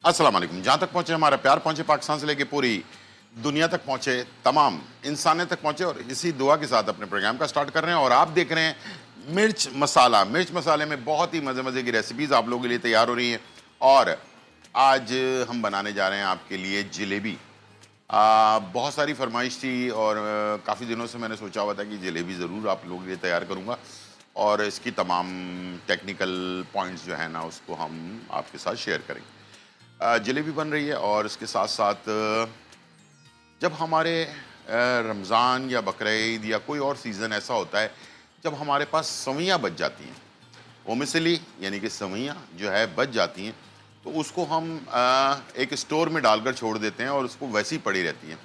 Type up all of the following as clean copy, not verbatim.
अस्सलाम वालेकुम। जहाँ तक पहुँचे हमारा प्यार, पहुँचे पाकिस्तान से लेके पूरी दुनिया तक पहुँचे, तमाम इंसानियत तक पहुँचे, और इसी दुआ के साथ अपने प्रोग्राम का स्टार्ट कर रहे हैं। और आप देख रहे हैं मिर्च मसाला। मिर्च मसाले में बहुत ही मज़े मज़े की रेसिपीज़ आप लोगों के लिए तैयार हो रही हैं। और आज हम बनाने जा रहे हैं आपके लिए जलेबी। बहुत सारी फरमाइश थी और काफ़ी दिनों से मैंने सोचा हुआ था कि जलेबी ज़रूर आप लोगों के लिए तैयार करूँगा, और इसकी तमाम टेक्निकल पॉइंट्स जो है ना उसको हम आपके साथ शेयर करेंगे। जलेबी बन रही है, और इसके साथ साथ जब हमारे रमज़ान या बकरीद या कोई और सीज़न ऐसा होता है जब हमारे पास सवैयाँ बच जाती हैं, ओमिसली यानी कि सवैयाँ जो है बच जाती हैं, तो उसको हम एक स्टोर में डालकर छोड़ देते हैं और उसको वैसी पड़ी रहती हैं।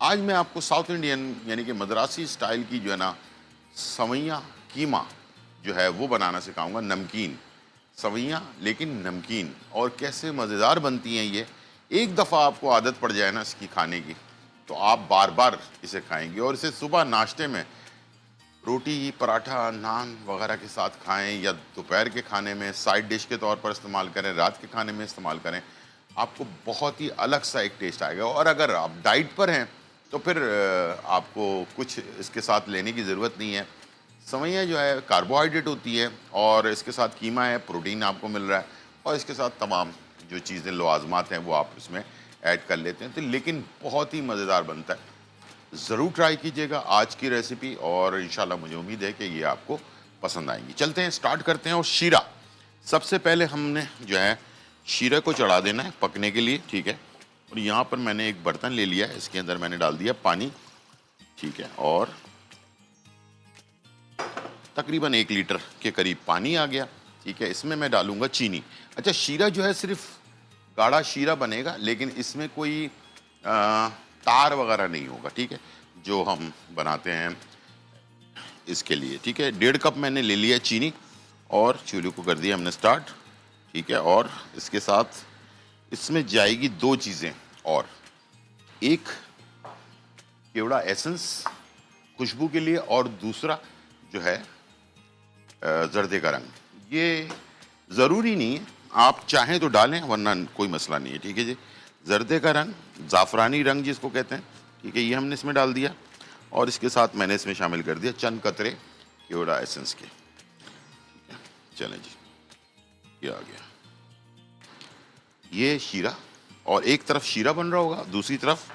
आज मैं आपको साउथ इंडियन यानी कि मद्रासी स्टाइल की जो है ना सवैयाँ कीमा जो है वो बनाना सिखाऊंगा। नमकीन सवैयाँ लेकिन नमकीन, और कैसे मज़ेदार बनती हैं ये। एक दफ़ा आपको आदत पड़ जाए ना इसकी खाने की, तो आप बार बार इसे खाएंगे। और इसे सुबह नाश्ते में रोटी, पराठा, नान वगैरह के साथ खाएं, या दोपहर के खाने में साइड डिश के तौर पर इस्तेमाल करें, रात के खाने में इस्तेमाल करें। आपको बहुत ही अलग सा एक टेस्ट आएगा। और अगर आप डाइट पर हैं तो फिर आपको कुछ इसके साथ लेने की ज़रूरत नहीं है। सवैयाँ जो है कार्बोहाइड्रेट होती है, और इसके साथ कीमा है, प्रोटीन आपको मिल रहा है, और इसके साथ तमाम जो चीज़ें लवाजमात हैं वो आप इसमें ऐड कर लेते हैं। तो लेकिन बहुत ही मज़ेदार बनता है। ज़रूर ट्राई कीजिएगा आज की रेसिपी, और इंशाल्लाह मुझे उम्मीद है कि ये आपको पसंद आएंगी। चलते हैं, स्टार्ट करते हैं। और शीरा, सबसे पहले हमने जो है शीरे को चढ़ा देना है पकने के लिए, ठीक है। और यहाँ पर मैंने एक बर्तन ले लिया है, इसके अंदर मैंने डाल दिया पानी, ठीक है। और तकरीबन 1 लीटर के करीब पानी आ गया, ठीक है। इसमें मैं डालूंगा चीनी। अच्छा, शीरा जो है सिर्फ गाढ़ा शीरा बनेगा, लेकिन इसमें कोई तार वगैरह नहीं होगा, ठीक है, जो हम बनाते हैं इसके लिए, ठीक है। 1.5 कप मैंने ले लिया चीनी, और चूल्हे को कर दिया हमने स्टार्ट, ठीक है। और इसके साथ इसमें जाएगी 2 चीज़ें, और एक केवड़ा एसेंस खुशबू के लिए, और दूसरा जो है जर्दे का रंग। ये ज़रूरी नहीं है, आप चाहें तो डालें वरना कोई मसला नहीं है, ठीक है जी। जर्दे का रंग, ज़ाफ़रानी रंग जिसको कहते हैं, ठीक है, ये हमने इसमें डाल दिया। और इसके साथ मैंने इसमें शामिल कर दिया चंद कतरे केवड़ा एसेंस के, ठीक है। चलें जी, ये आ गया ये शीरा। और एक तरफ शीरा बन रहा होगा, दूसरी तरफ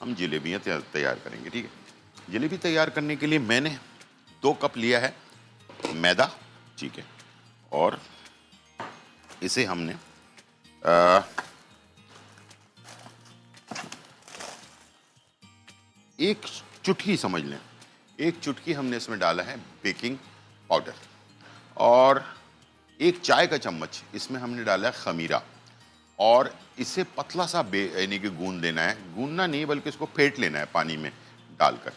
हम जलेबियाँ तैयार करेंगे, ठीक है। जलेबी तैयार करने के लिए मैंने 2 कप लिया है मैदा, ठीक है। और इसे हमने एक चुटकी समझ लें, एक चुटकी हमने इसमें डाला है बेकिंग पाउडर, और 1 चाय का चम्मच इसमें हमने डाला है खमीरा। और इसे पतला सा यानी कि गूंद देना है, गूंदना नहीं बल्कि इसको फेंट लेना है पानी में डालकर।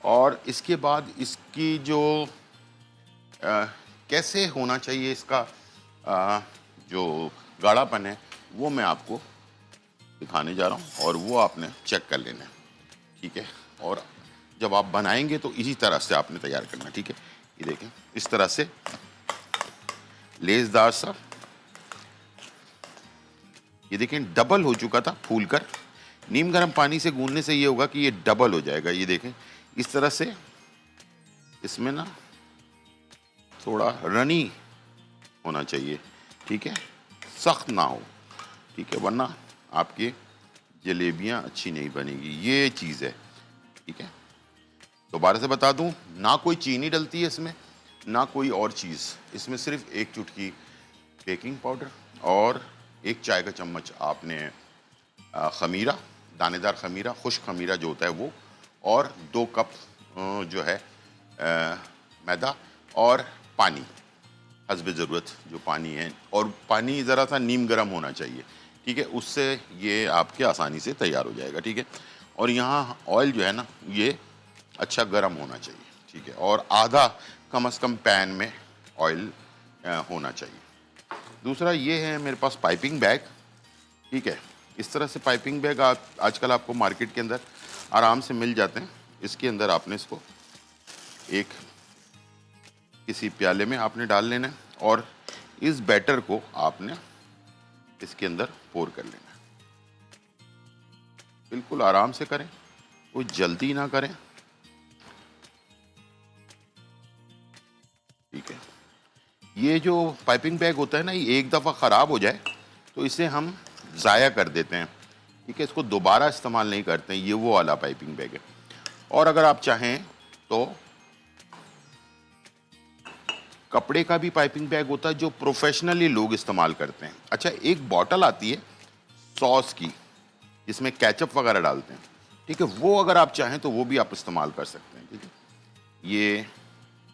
और इसके बाद इसकी जो कैसे होना चाहिए इसका जो गाढ़ापन है वो मैं आपको दिखाने जा रहा हूँ, और वो आपने चेक कर लेना है, ठीक है। और जब आप बनाएंगे तो इसी तरह से आपने तैयार करना, ठीक है। ये देखें, इस तरह से लेसदार सा, ये देखें डबल हो चुका था फूलकर। नीम गर्म पानी से गूंदने से ये होगा कि ये डबल हो जाएगा। ये देखें इस तरह से, इसमें ना थोड़ा रनी होना चाहिए, ठीक है, सख्त ना हो, ठीक है, वरना आपकी जलेबियां अच्छी नहीं बनेगी। ये चीज़ है, ठीक है। दोबारा से बता दूं, ना कोई चीनी डलती है इसमें, ना कोई और चीज़। इसमें सिर्फ 1 चुटकी बेकिंग पाउडर, और 1 चाय का चम्मच आपने खमीरा, दानेदार खमीरा, खुश्क खमीरा जो होता है वो, और 2 कप जो है मैदा, और पानी हस्ब ज़रूरत जो पानी है। और पानी ज़रा सा नीम गर्म होना चाहिए, ठीक है, उससे ये आपके आसानी से तैयार हो जाएगा, ठीक है। और यहाँ ऑयल जो है ना ये अच्छा गर्म होना चाहिए, ठीक है। और आधा कम से कम पैन में ऑयल होना चाहिए। दूसरा ये है मेरे पास पाइपिंग बैग, ठीक है। इस तरह से पाइपिंग बैग आजकल आपको मार्केट के अंदर आराम से मिल जाते हैं। इसके अंदर आपने इसको एक किसी प्याले में आपने डाल लेना है, और इस बैटर को आपने इसके अंदर पोर कर लेना है, बिल्कुल आराम से करें, कोई जल्दी ना करें। ठीक है, ये जो पाइपिंग बैग होता है ना, ये एक दफ़ा ख़राब हो जाए तो इसे हम ज़ाया कर देते हैं। ठीक है, इसको दोबारा इस्तेमाल नहीं करते हैं, ये वो वाला पाइपिंग बैग है। और अगर आप चाहें तो कपड़े का भी पाइपिंग बैग होता है जो प्रोफेशनली लोग इस्तेमाल करते हैं। अच्छा, एक बॉटल आती है सॉस की जिसमें केचप वगैरह डालते हैं। ठीक है, वो अगर आप चाहें तो वो भी आप इस्तेमाल कर सकते हैं। ठीक है, ये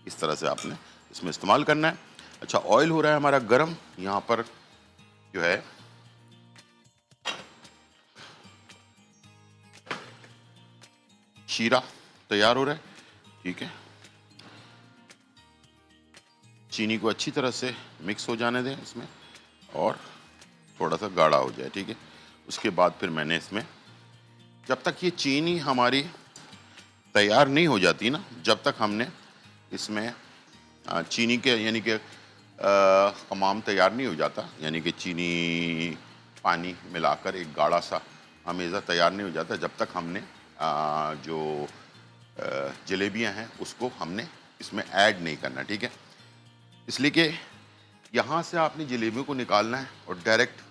इस तरह से आपने इसमें इस्तेमाल करना है। अच्छा, ऑयल हो रहा है हमारा गरम। यहाँ पर जो है शीरा तैयार हो रहा है। ठीक है, चीनी को अच्छी तरह से मिक्स हो जाने दें इसमें और थोड़ा सा गाढ़ा हो जाए। ठीक है, उसके बाद फिर मैंने इसमें, जब तक ये चीनी हमारी तैयार नहीं हो जाती ना, जब तक हमने इसमें चीनी के यानी कि कमाम तैयार नहीं हो जाता, यानी कि चीनी पानी मिलाकर एक गाढ़ा सा हमेज़ा तैयार नहीं हो जाता, जब तक हमने जो जलेबियां हैं उसको हमने इसमें ऐड नहीं करना। ठीक है, इसलिए कि यहाँ से आपने जलेबियों को निकालना है और डायरेक्ट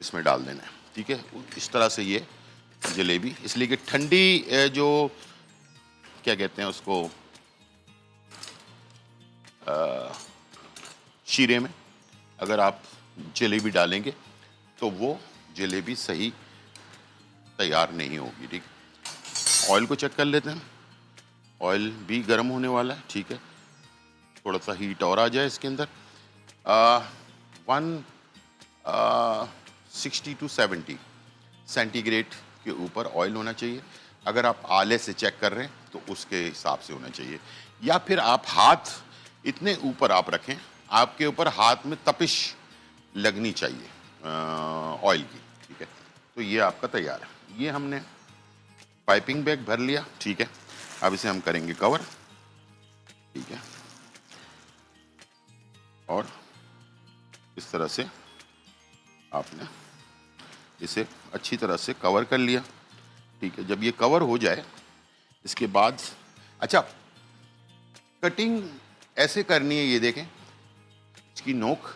इसमें डाल देना है। ठीक है, इस तरह से ये जलेबी, इसलिए कि ठंडी जो क्या कहते हैं उसको शीरे में अगर आप जलेबी डालेंगे तो वो जलेबी सही तैयार नहीं होगी। ठीक, ऑयल को चेक कर लेते हैं। ऑयल भी गर्म होने वाला है। ठीक है, थोड़ा सा हीट और आ जाए इसके अंदर। 160 to 70 सेंटीग्रेड के ऊपर ऑयल होना चाहिए। अगर आप आले से चेक कर रहे हैं तो उसके हिसाब से होना चाहिए, या फिर आप हाथ इतने ऊपर आप रखें, आपके ऊपर हाथ में तपिश लगनी चाहिए ऑयल की। ठीक है, तो ये आपका तैयार है। ये हमने पाइपिंग बैग भर लिया। ठीक है, अब इसे हम करेंगे कवर। ठीक है, और इस तरह से आपने इसे अच्छी तरह से कवर कर लिया। ठीक है, जब ये कवर हो जाए इसके बाद, अच्छा, कटिंग ऐसे करनी है, ये देखें इसकी नोक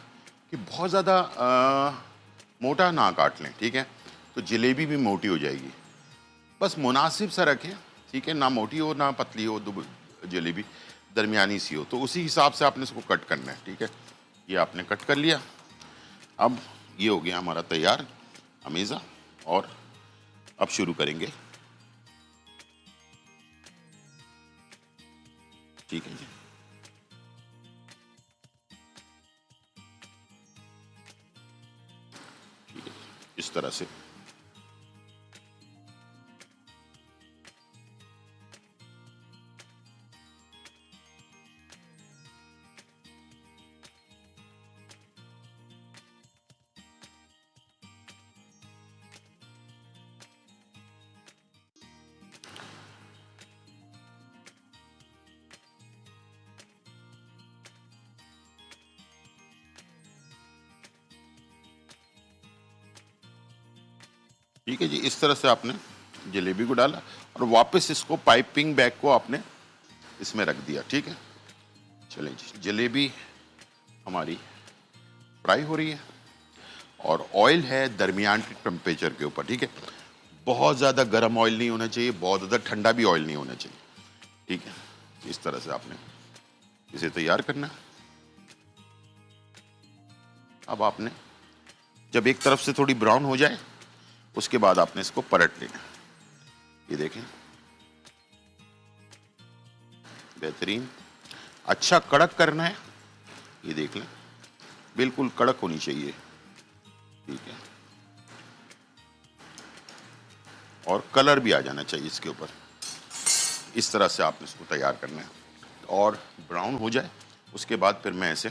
कि बहुत ज़्यादा मोटा ना काट लें। ठीक है, तो जलेबी भी मोटी हो जाएगी, बस मुनासिब सा रखें। ठीक है, ना मोटी हो ना पतली हो, जलेबी दरमियानी सी हो, तो उसी हिसाब से आपने इसको कट करना है। ठीक है, ये आपने कट कर लिया। अब ये हो गया हमारा तैयार हमेज़ा, और अब शुरू करेंगे। ठीक है जी, ठीक है, इस तरह से ठीक है जी, इस तरह से आपने जलेबी को डाला और वापस इसको पाइपिंग बैग को आपने इसमें रख दिया। ठीक है, चलें जी, जलेबी हमारी फ्राई हो रही है और ऑयल है दरमियान के टेम्परेचर के ऊपर। ठीक है, बहुत ज़्यादा गर्म ऑयल नहीं होना चाहिए, बहुत ज़्यादा ठंडा भी ऑयल नहीं होना चाहिए। ठीक है, इस तरह से आपने इसे तैयार करना है। अब आपने जब एक तरफ से थोड़ी ब्राउन हो जाए उसके बाद आपने इसको पलट लेना। ये देखें, बेहतरीन, अच्छा कड़क करना है, ये देख लें, बिल्कुल कड़क होनी चाहिए। ठीक है, और कलर भी आ जाना चाहिए इसके ऊपर। इस तरह से आपने इसको तैयार करना है और ब्राउन हो जाए उसके बाद फिर मैं इसे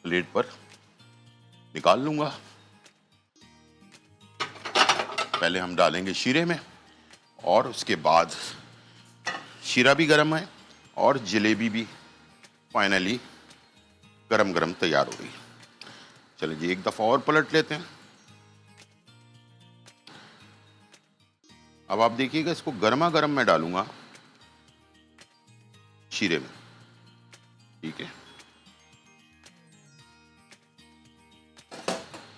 प्लेट पर निकाल लूँगा। पहले हम डालेंगे शीरे में और उसके बाद शीरा भी गर्म है और जलेबी भी फाइनली गरम गरम तैयार हो रही है। चलिए जी, एक दफ़ा और पलट लेते हैं। अब आप देखिएगा, इसको गर्मा गर्म मैं डालूंगा शीरे में, ठीक है।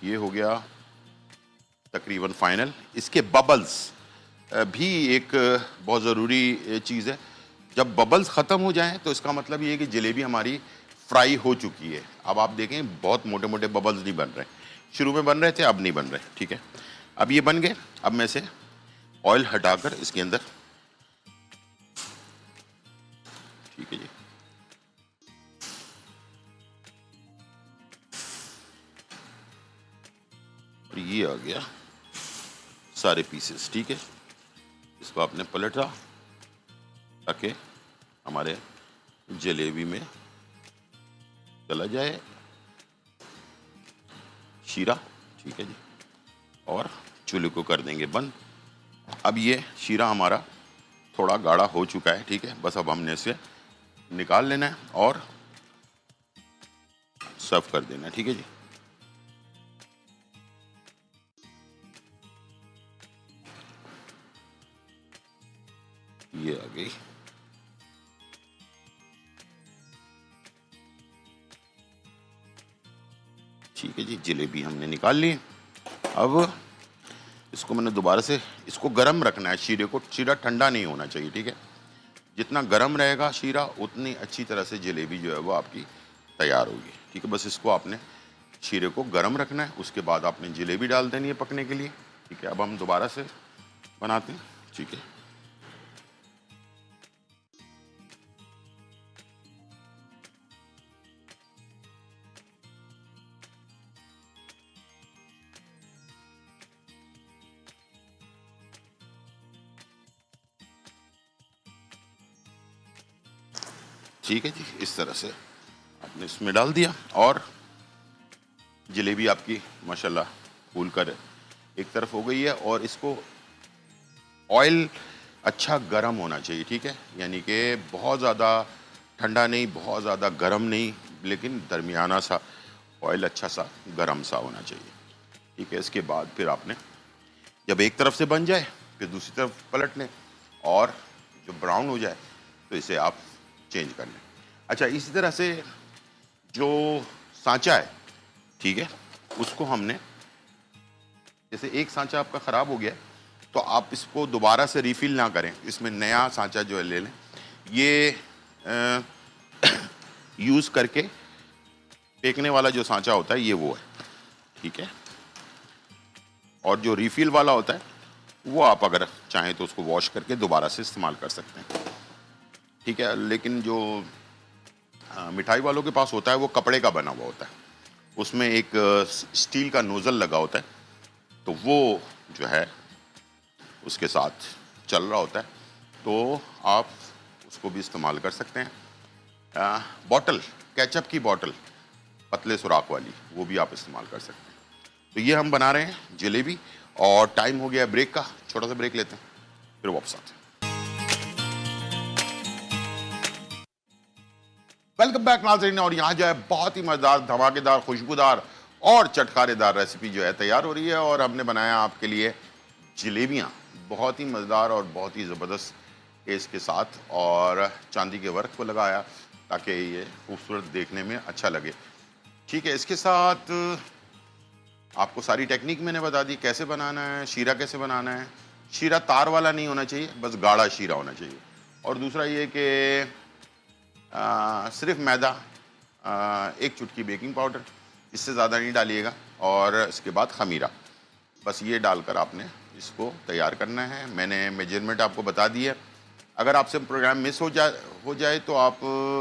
ये हो गया तकरीबन फाइनल। इसके बबल्स भी एक बहुत ज़रूरी चीज़ है। जब बबल्स ख़त्म हो जाएं तो इसका मतलब ये है कि जलेबी हमारी फ्राई हो चुकी है। अब आप देखें बहुत मोटे मोटे बबल्स नहीं बन रहे, शुरू में बन रहे थे, अब नहीं बन रहे, ठीक है। अब ये बन गए। अब मैं से ऑयल हटाकर इसके अंदर, ठीक है जी, और ये आ गया सारे पीसेस, ठीक है। इसको आपने पलटा ताकि हमारे जलेबी में चला जाए शीरा, ठीक है जी। और चूल्हे को कर देंगे बंद। अब ये शीरा हमारा थोड़ा गाढ़ा हो चुका है, ठीक है। बस अब हमने इसे निकाल लेना है और सर्व कर देना है, ठीक है जी। ये आ गई। ठीक है जी, जलेबी हमने निकाल ली। अब इसको मैंने दोबारा से, इसको गर्म रखना है शीरे को, शीरा ठंडा नहीं होना चाहिए, ठीक है। जितना गर्म रहेगा शीरा उतनी अच्छी तरह से जलेबी जो है वो आपकी तैयार होगी, ठीक है। बस इसको आपने शीरे को गर्म रखना है, उसके बाद आपने जलेबी डाल देनी है पकने के लिए, ठीक है। अब हम दोबारा से बनाते हैं, ठीक है। ठीक है जी, इस तरह से आपने इसमें डाल दिया और जलेबी आपकी माशाल्लाह फूल कर एक तरफ हो गई है। और इसको ऑयल अच्छा गर्म होना चाहिए, ठीक है। यानी कि बहुत ज़्यादा ठंडा नहीं, बहुत ज़्यादा गर्म नहीं, लेकिन दरमियाना सा ऑयल अच्छा सा गर्म सा होना चाहिए, ठीक है। इसके बाद फिर आपने जब एक तरफ से बन जाए फिर दूसरी तरफ पलट लें और जो ब्राउन हो जाए तो इसे आप चेंज कर लें। अच्छा, इसी तरह से जो सांचा है, ठीक है, उसको हमने, जैसे एक सांचा आपका ख़राब हो गया तो आप इसको दोबारा से रिफ़िल ना करें, इसमें नया सांचा जो है ले लें। ये यूज़ करके फेंकने वाला जो सांचा होता है ये वो है, ठीक है। और जो रिफ़िल वाला होता है वो आप अगर चाहें तो उसको वॉश करके दोबारा से इस्तेमाल कर सकते हैं, ठीक है। लेकिन जो मिठाई वालों के पास होता है वो कपड़े का बना हुआ होता है, उसमें एक स्टील का नोज़ल लगा होता है, तो वो जो है उसके साथ चल रहा होता है, तो आप उसको भी इस्तेमाल कर सकते हैं। बॉटल, केचप की बॉटल पतले सुराख वाली, वो भी आप इस्तेमाल कर सकते हैं। तो ये हम बना रहे हैं जलेबी और टाइम हो गया ब्रेक का, छोटा सा ब्रेक लेते हैं फिर वापस आते हैं। वेलकम बैक नाज़रीन। और यहाँ जो है बहुत ही मज़ेदार, धमाकेदार, खुशबूदार और चटखारेदार रेसिपी जो है तैयार हो रही है और हमने बनाया आपके लिए जलेबियाँ, बहुत ही मज़ेदार और बहुत ही ज़बरदस्त टेस्ट के साथ, और चांदी के वर्क को लगाया ताकि ये खूबसूरत देखने में अच्छा लगे, ठीक है। इसके साथ आपको सारी टेक्निक मैंने बता दी, कैसे बनाना है, शीरा कैसे बनाना है। शीरा तार वाला नहीं होना चाहिए, बस गाढ़ा शीरा होना चाहिए। और दूसरा ये कि सिर्फ मैदा, एक चुटकी बेकिंग पाउडर, इससे ज़्यादा नहीं डालिएगा, और इसके बाद खमीरा, बस ये डालकर आपने इसको तैयार करना है। मैंने मेजरमेंट आपको बता दी है। अगर आपसे प्रोग्राम मिस हो जाए तो आप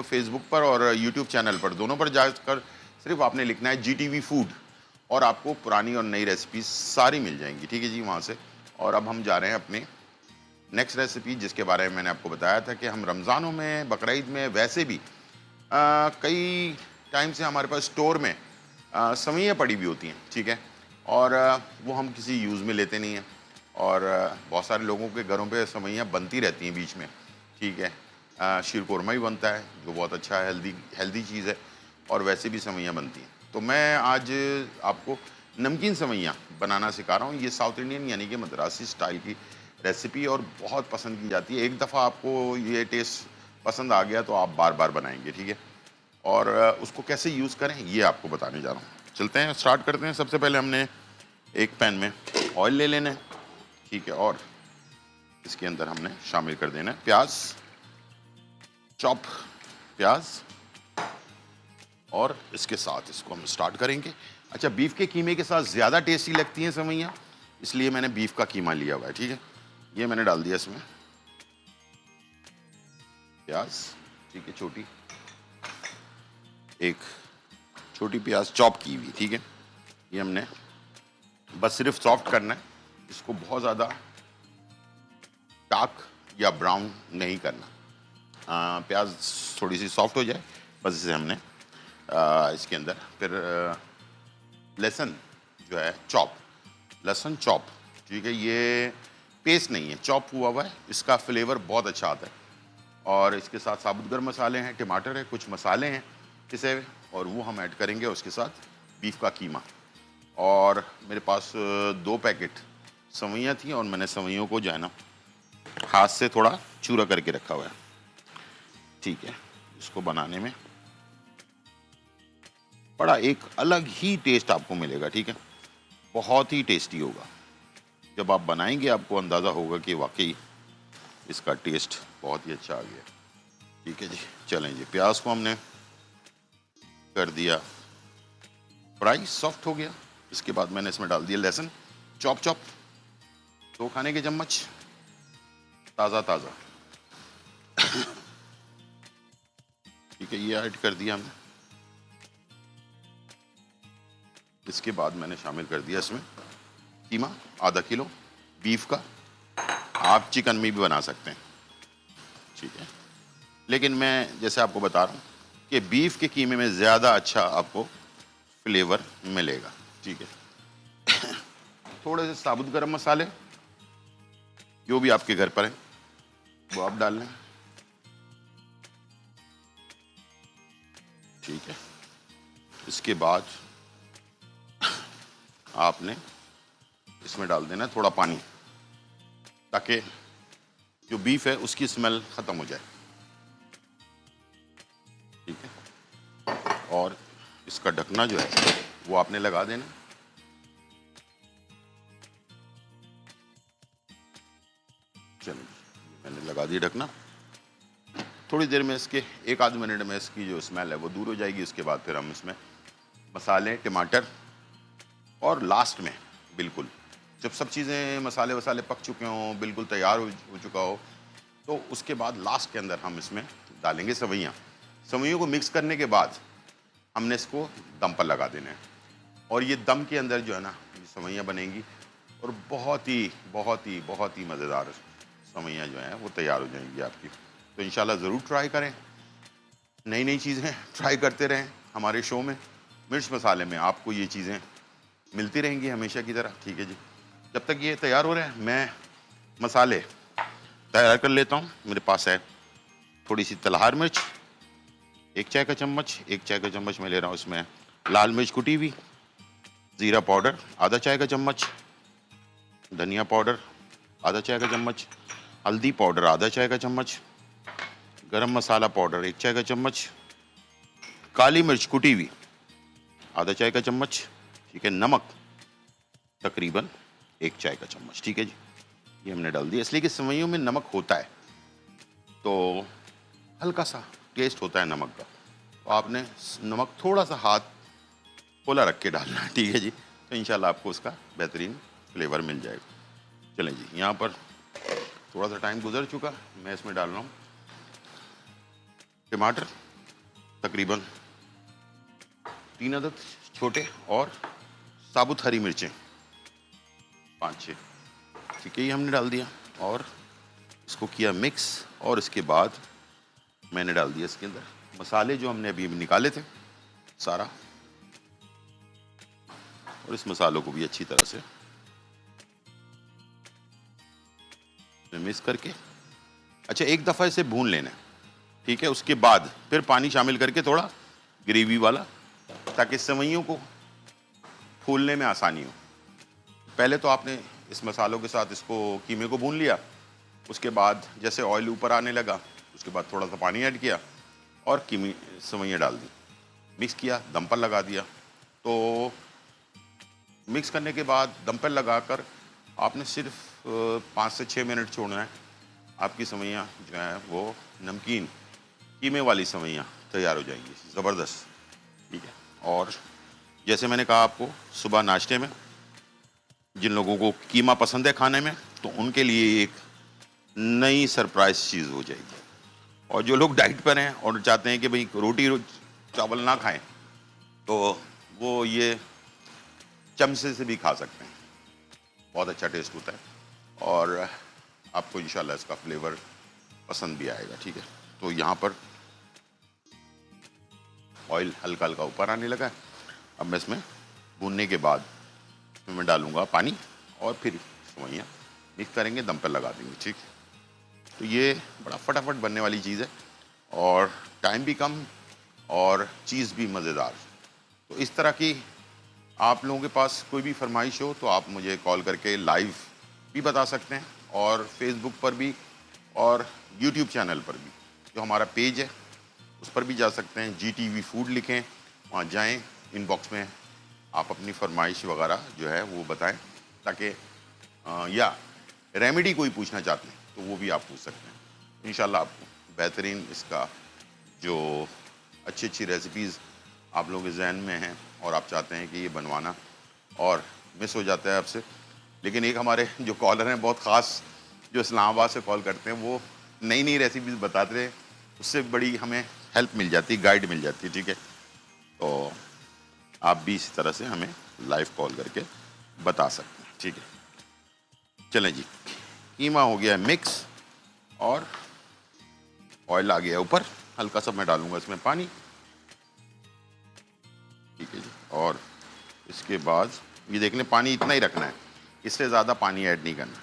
फेसबुक पर और यूट्यूब चैनल पर, दोनों पर जाकर सिर्फ आपने लिखना है GTV फूड और आपको पुरानी और नई रेसिपीज सारी मिल जाएंगी, ठीक है जी, वहाँ से। और अब हम जा रहे हैं अपने नेक्स्ट रेसिपी, जिसके बारे में मैंने आपको बताया था कि हम रमज़ानों में, बकरीद में, वैसे भी कई टाइम से हमारे पास स्टोर में सवैयाँ पड़ी भी होती हैं, ठीक है, और वो हम किसी यूज़ में लेते नहीं हैं। और बहुत सारे लोगों के घरों पे सवैयाँ बनती रहती हैं बीच में, ठीक है। शीरकोरमा भी बनता है जो बहुत अच्छा है, हेल्दी चीज़ है, और वैसे भी सवैयाँ बनती हैं। तो मैं आज आपको नमकीन सवैयाँ बनाना सिखा रहा हूँ। ये साउथ इंडियन यानी कि मद्रासी स्टाइल की रेसिपी और बहुत पसंद की जाती है। एक दफ़ा आपको ये टेस्ट पसंद आ गया तो आप बार बार बनाएंगे, ठीक है। और उसको कैसे यूज़ करें ये आपको बताने जा रहा हूँ। चलते हैं, स्टार्ट करते हैं। सबसे पहले हमने एक पैन में ऑयल ले लेना है, ठीक है, और इसके अंदर हमने शामिल कर देना है प्याज, चॉप प्याज, और इसके साथ इसको हम स्टार्ट करेंगे। अच्छा, बीफ के कीमे के साथ ज़्यादा टेस्टी लगती हैं सेवइयाँ, इसलिए मैंने बीफ का कीमा लिया हुआ है, ठीक है। ये मैंने डाल दिया इसमें प्याज, ठीक है, छोटी, एक छोटी प्याज चॉप की हुई, ठीक है। ये हमने बस सिर्फ सॉफ्ट करना है, इसको बहुत ज़्यादा डार्क या ब्राउन नहीं करना। प्याज थोड़ी सी सॉफ्ट हो जाए बस, इसे हमने इसके अंदर फिर लहसुन जो है चॉप, लहसुन चॉप, ठीक है, ये पेस्ट नहीं है, चॉप हुआ हुआ है, इसका फ्लेवर बहुत अच्छा आता है। और इसके साथ साबुत गर्म मसाले हैं, टमाटर है, कुछ मसाले हैं पिसे हुए, और वो हम ऐड करेंगे। उसके साथ बीफ का कीमा, और मेरे पास 2 पैकेट सेवइयाँ थी, और मैंने सेवइयों को जो है ना हाथ से थोड़ा चूरा करके रखा हुआ है, ठीक है। इसको बनाने में बड़ा एक अलग ही टेस्ट आपको मिलेगा, ठीक है, बहुत ही टेस्टी होगा। जब आप बनाएंगे आपको अंदाज़ा होगा कि वाकई इसका टेस्ट बहुत ही अच्छा आ गया, ठीक है जी। चलें जी, प्याज को हमने कर दिया फ्राई, सॉफ्ट हो गया। इसके बाद मैंने इसमें डाल दिया लहसुन चॉप चॉप, 2 खाने के चम्मच, ताज़ा ताज़ा, ठीक है, ये ऐड कर दिया हमने। इसके बाद मैंने शामिल कर दिया इसमें कीमा, आधा किलो बीफ का। आप चिकन में भी बना सकते हैं, ठीक है, लेकिन मैं जैसे आपको बता रहा हूँ कि बीफ के कीमे में ज़्यादा अच्छा आपको फ्लेवर मिलेगा, ठीक है। थोड़े से साबुत गरम मसाले जो भी आपके घर पर हैं वो आप डाल लें, ठीक है। इसके बाद आपने इसमें डाल देना थोड़ा पानी, ताकि जो बीफ है उसकी स्मेल ख़त्म हो जाए, ठीक है। और इसका ढकना जो है वो आपने लगा देना। चलिए, मैंने लगा दिया ढकना। थोड़ी देर में इसके 1 आध मिनट में इसकी जो स्मेल है वो दूर हो जाएगी। उसके बाद फिर हम इसमें मसाले, टमाटर, और लास्ट में बिल्कुल जब सब चीज़ें मसाले वसाले पक चुके हों, बिल्कुल तैयार हो चुका हो, तो उसके बाद लास्ट के अंदर हम इसमें डालेंगे सेवइयाँ। सेवइयों को मिक्स करने के बाद हमने इसको दम पर लगा देना है, और ये दम के अंदर जो है ना ये सेवइयाँ बनेंगी, और बहुत ही मज़ेदार सेवइयाँ जो हैं वो तैयार हो जाएंगी आपकी। तो इंशाल्लाह ज़रूर ट्राई करें, नई नई चीज़ें ट्राई करते रहें। हमारे शो में मिर्च मसाले में आपको ये चीज़ें मिलती रहेंगी हमेशा की तरह, ठीक है जी। जब तक ये तैयार हो रहे हैं मैं मसाले तैयार कर लेता हूँ। मेरे पास है थोड़ी सी तलहार मिर्च, 1 चाय का चम्मच, 1 चाय का चम्मच मैं ले रहा हूँ इसमें लाल मिर्च कुटी हुई, ज़ीरा पाउडर आधा चाय का चम्मच, धनिया पाउडर आधा चाय का चम्मच, हल्दी पाउडर आधा चाय का चम्मच, गरम मसाला पाउडर 1 चाय का चम्मच, काली मिर्च कुटी हुई आधा चाय का चम्मच, ठीक है, नमक तकरीबन 1 चाय का चम्मच, ठीक है जी। ये हमने डाल दिया इसलिए कि सेवइयों में नमक होता है, तो हल्का सा टेस्ट होता है नमक का, तो आपने नमक थोड़ा सा हाथ खोला रख के डालना है, ठीक है जी। तो इंशाल्लाह आपको उसका बेहतरीन फ्लेवर मिल जाएगा। चलें जी, यहाँ पर थोड़ा सा टाइम गुजर चुका, मैं इसमें डाल रहा हूँ टमाटर तकरीबन 3 अदद छोटे, और साबुत हरी मिर्चें 5-6, ठीक है, ये हमने डाल दिया और इसको किया मिक्स। और इसके बाद मैंने डाल दिया इसके अंदर मसाले जो हमने अभी निकाले थे सारा, और इस मसालों को भी अच्छी तरह से मिक्स करके अच्छा 1 दफ़ा इसे भून लेना है, ठीक है। उसके बाद फिर पानी शामिल करके थोड़ा ग्रेवी वाला, ताकि सेवइयों को फूलने में आसानी हो। पहले तो आपने इस मसालों के साथ इसको कीमे को भून लिया। उसके बाद जैसे ऑयल ऊपर आने लगा, उसके बाद थोड़ा सा पानी ऐड किया और कीमी सेवइयाँ डाल दी, मिक्स किया, दम पर लगा दिया। तो मिक्स करने के बाद दम पर लगाकर आपने सिर्फ 5 से 6 मिनट छोड़ना है। आपकी सेवइयाँ जो है वो नमकीन कीमे वाली सेवइयाँ तैयार हो जाएंगी, ज़बरदस्त। ठीक है। और जैसे मैंने कहा आपको, सुबह नाश्ते में जिन लोगों को कीमा पसंद है खाने में, तो उनके लिए एक नई सरप्राइज चीज़ हो जाएगी। और जो लोग डाइट पर हैं और चाहते हैं कि भाई रोटी चावल ना खाएं, तो वो ये चमचे से भी खा सकते हैं, बहुत अच्छा टेस्ट होता है और आपको इंशाल्लाह इसका फ्लेवर पसंद भी आएगा। ठीक है। तो यहाँ पर ऑयल हल्का हल्का ऊपर आने लगा है। अब मैं इसमें भूनने के बाद मैं डालूंगा पानी और फिर सेवइयाँ मिक्स करेंगे, दम पर लगा देंगे। ठीक है। तो ये बड़ा फटाफट बनने वाली चीज़ है और टाइम भी कम और चीज़ भी मज़ेदार। तो इस तरह की आप लोगों के पास कोई भी फरमाइश हो तो आप मुझे कॉल करके लाइव भी बता सकते हैं, और फेसबुक पर भी और यूट्यूब चैनल पर भी, जो हमारा पेज है उस पर भी जा सकते हैं। GTV फूड लिखें, वहाँ जाएं, इनबॉक्स में आप अपनी फरमाइश वगैरह जो है वो बताएं, ताकि या रेमेडी कोई पूछना चाहते हैं तो वो भी आप पूछ सकते हैं। इंशाल्लाह आपको बेहतरीन इसका जो अच्छी अच्छी रेसिपीज़ आप लोगों के जहन में हैं और आप चाहते हैं कि ये बनवाना और मिस हो जाता है आपसे, लेकिन एक हमारे जो कॉलर हैं बहुत ख़ास, जो इस्लामाबाद से कॉल करते हैं, वो नई नई रेसिपीज़ बताते हैं, उससे बड़ी हमें हेल्प मिल जाती, गाइड मिल जाती। ठीक है। तो आप भी इसी तरह से हमें लाइव कॉल करके बता सकते हैं। ठीक है। चलें जी, कीमा हो गया है मिक्स और ऑयल आ गया ऊपर, हल्का सा मैं डालूंगा इसमें पानी। ठीक है जी। और इसके बाद ये देख लें, पानी इतना ही रखना है, इससे ज़्यादा पानी ऐड नहीं करना।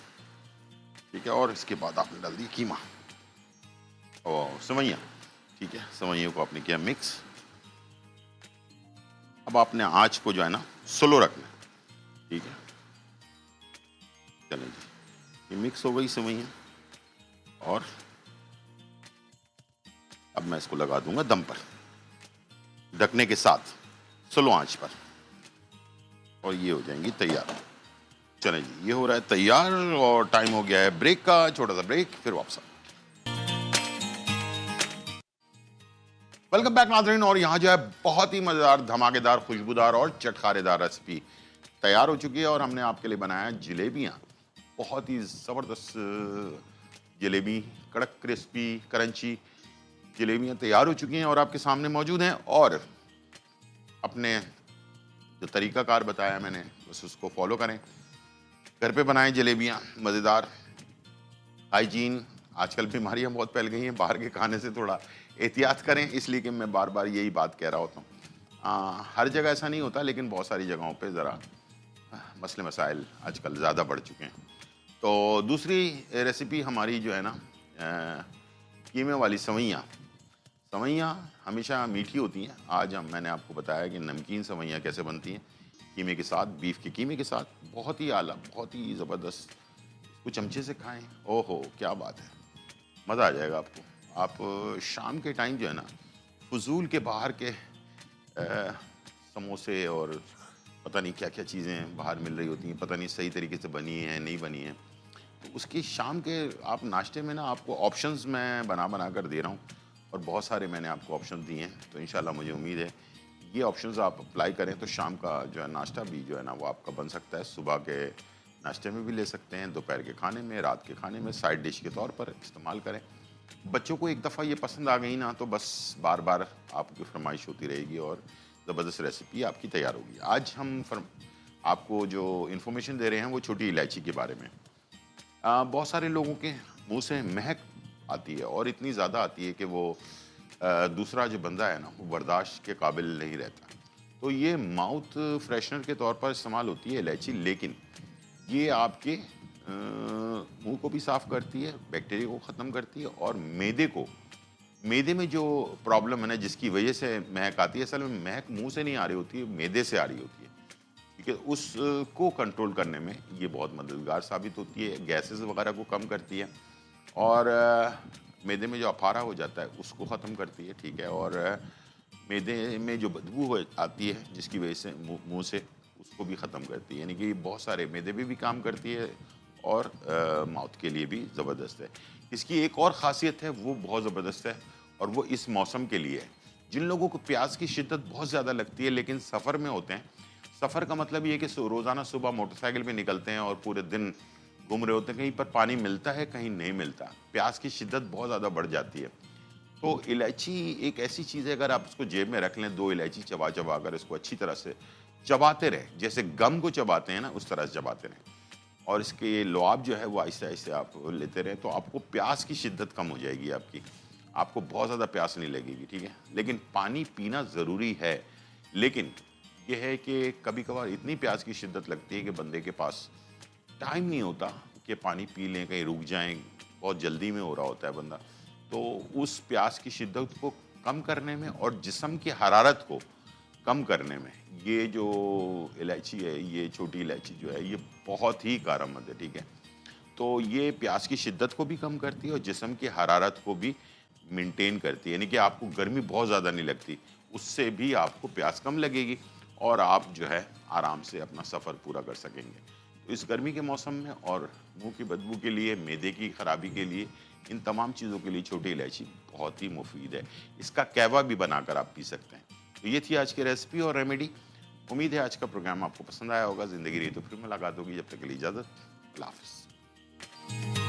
ठीक है। और इसके बाद आपने डाल दी कीमा और सेवइयाँ। ठीक है। सेवइयों को आपने किया मिक्स। अब आपने आँच को जो है ना स्लो रखना है। ठीक है। चलें जी, ये मिक्स हो गई सेवइयाँ और अब मैं इसको लगा दूंगा दम पर, ढकने के साथ स्लो आंच पर, और ये हो जाएंगी तैयार। चलें जी, ये हो रहा है तैयार और टाइम हो गया है ब्रेक का, छोटा सा ब्रेक, फिर वापस। वेलकम बैक नाज़रीन। और यहाँ जो है बहुत ही मज़ेदार, धमाकेदार, खुशबूदार और चटखारेदार रेसिपी तैयार हो चुकी है और हमने आपके लिए बनाया जलेबियाँ। बहुत ही ज़बरदस्त जलेबी, कड़क क्रिस्पी क्रंची जलेबियाँ तैयार हो चुकी हैं और आपके सामने मौजूद हैं। और अपने जो तरीक़ाकार बताया मैंने, बस उसको फॉलो करें, घर पे बनाएं जलेबियाँ मज़ेदार, हाइजीन। आजकल बीमारियाँ बहुत फैल गई हैं, बाहर के खाने से थोड़ा एहतियात करें, इसलिए कि मैं बार बार यही बात कह रहा होता हूँ। हर जगह ऐसा नहीं होता, लेकिन बहुत सारी जगहों पे ज़रा मसले मसाइल आजकल ज़्यादा बढ़ चुके हैं। तो दूसरी रेसिपी हमारी जो है ना, कीमे वाली सेवइयाँ। सेवइयाँ हमेशा मीठी होती हैं। आज मैंने आपको बताया कि नमकीन सेवइयाँ कैसे बनती हैं, कीमे के साथ, बीफ के कीमे के साथ, बहुत ही आला, बहुत ही ज़बरदस्त। इसको चमचे से खाएं, ओहो क्या बात है, मज़ा आ जाएगा आपको। आप शाम के टाइम जो है ना, फजूल के बाहर के समोसे और पता नहीं क्या क्या चीज़ें बाहर मिल रही होती हैं, पता नहीं सही तरीके से बनी हैं नहीं बनी हैं, तो उसकी शाम के आप नाश्ते में ना आपको ऑप्शंस मैं बना बना कर दे रहा हूँ और बहुत सारे मैंने आपको ऑप्शन दिए हैं। तो इंशाल्लाह मुझे उम्मीद है ये ऑप्शंस आप अप्लाई करें तो शाम का जो है नाश्ता भी जो है ना वो आपका बन सकता है। सुबह के नाश्ते में भी ले सकते हैं, दोपहर के खाने में, रात के खाने में साइड डिश के तौर पर इस्तेमाल करें। बच्चों को एक दफ़ा ये पसंद आ गई ना, तो बस बार बार आपकी फरमाइश होती रहेगी और ज़बरदस्त रेसिपी आपकी तैयार होगी। आज हम आपको जो इन्फॉर्मेशन दे रहे हैं वो छोटी इलायची के बारे में। बहुत सारे लोगों के मुंह से महक आती है और इतनी ज़्यादा आती है कि वो दूसरा जो बंदा है ना वो बर्दाश्त के काबिल नहीं रहता। तो ये माउथ फ्रेशनर के तौर पर इस्तेमाल होती है इलायची, लेकिन ये आपके मुंह को भी साफ़ करती है, बैक्टीरिया को ख़त्म करती है और मैदे में जो प्रॉब्लम है ना जिसकी वजह से महक आती है, असल में महक मुंह से नहीं आ रही होती है, मैदे से आ रही होती है। ठीक है, उसको कंट्रोल करने में ये बहुत मददगार साबित होती है, गैसेस वगैरह को कम करती है और मैदे में जो अफारा हो जाता है उसको ख़त्म करती है, ठीक है। और मैदे में जो बदबू हो आती है जिसकी वजह से मुंह से, उसको भी ख़त्म करती है। यानी कि बहुत सारे मैदे में भी काम करती है और माउथ के लिए भी ज़बरदस्त है। इसकी एक और ख़ासियत है, वो बहुत ज़बरदस्त है और वो इस मौसम के लिए है। जिन लोगों को प्यास की शिद्दत बहुत ज़्यादा लगती है लेकिन सफ़र में होते हैं, सफ़र का मतलब ये है कि रोज़ाना सुबह मोटरसाइकिल पे निकलते हैं और पूरे दिन घूम रहे होते हैं, कहीं पर पानी मिलता है, कहीं नहीं मिलता, प्यास की शिद्दत बहुत ज़्यादा बढ़ जाती है। तो इलायची एक ऐसी चीज़ है, अगर आप उसको जेब में रख लें, 2 इलायची चबा-चबा कर इसको अच्छी तरह से चबाते रहें, जैसे गम को चबाते हैं ना, उस तरह से चबाते रहें और इसके लुआब जो है वो आहिस्ते-आहिस्ते आप लेते रहें, तो आपको प्यास की शिद्दत कम हो जाएगी आपकी। आपको बहुत ज़्यादा प्यास नहीं लगेगी, ठीक है? लेकिन पानी पीना ज़रूरी है, लेकिन ये है कि कभी-कभार इतनी प्यास की शिद्दत लगती है कि बंदे के पास टाइम नहीं होता कि पानी पी लें, कहीं रुक जाएँ, बहुत जल्दी में हो रहा होता है बंदा। तो उस प्यास की शिद्दत को कम करने में और जिस्म की हरारत को कम करने में ये जो इलायची है, ये छोटी इलायची जो है, ये बहुत ही कारगर है, ठीक है। तो ये प्यास की शिद्दत को भी कम करती है और जिस्म की हरारत को भी मेंटेन करती है, यानी कि आपको गर्मी बहुत ज़्यादा नहीं लगती, उससे भी आपको प्यास कम लगेगी और आप जो है आराम से अपना सफ़र पूरा कर सकेंगे। तो इस गर्मी के मौसम में और मुंह की बदबू के लिए, मैदे की खराबी के लिए, इन तमाम चीज़ों के लिए छोटी इलायची बहुत ही मुफीद है। इसका कहवा भी बनाकर आप पी सकते हैं। तो ये थी आज की रेसिपी और रेमेडी। उम्मीद है आज का प्रोग्राम आपको पसंद आया होगा। ज़िंदगी रही तो फिर मुलाकात होगी, जब तक के लिए इजाज़त, अल्लाह हाफ़िज़।